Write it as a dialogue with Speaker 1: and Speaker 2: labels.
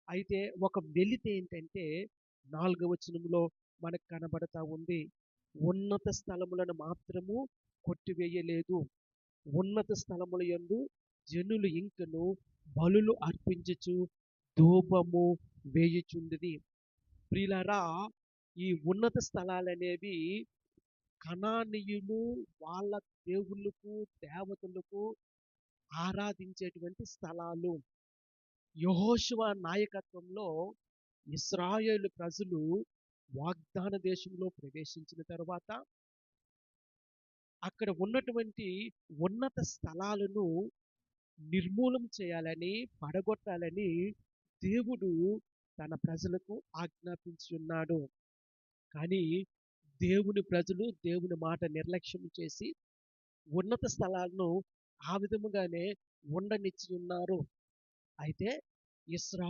Speaker 1: అయితే ఒక వెలితి ఏంటంటే 4వ వచనంలో మనకు కనబడతా ఉంది. ఉన్నత స్థలములను మాత్రము కొట్టివేయలేదు. ఉన్నత స్థలముల యందు జనులు ఇంకను బలులు అర్పించుచు ధూపము వేయుచుండిరి. ప్రియులారా, ఈ ఉన్నత స్థలాలనేవి కనానీయులు వాళ్ళ దేవుళ్ళకు దేవతలకు ఆరాధించేటువంటి స్థలాలు. యెహోషువ నాయకత్వంలో ఇశ్రాయేలు ప్రజలు వాగ్దాన దేశంలో ప్రవేశించిన తరువాత అక్కడ ఉన్నటువంటి ఉన్నత స్థలాలను నిర్మూలం చేయాలని, పడగొట్టాలని దేవుడు తన ప్రజలకు ఆజ్ఞాపించి ఉన్నాడు. కానీ దేవుని ప్రజలు దేవుని మాట నిర్లక్ష్యం చేసి ఉన్నత స్థలాలను ఆ విధముగానే ఉండనిచ్చి ఉన్నారు. అయితే ఇశ్రాయేలు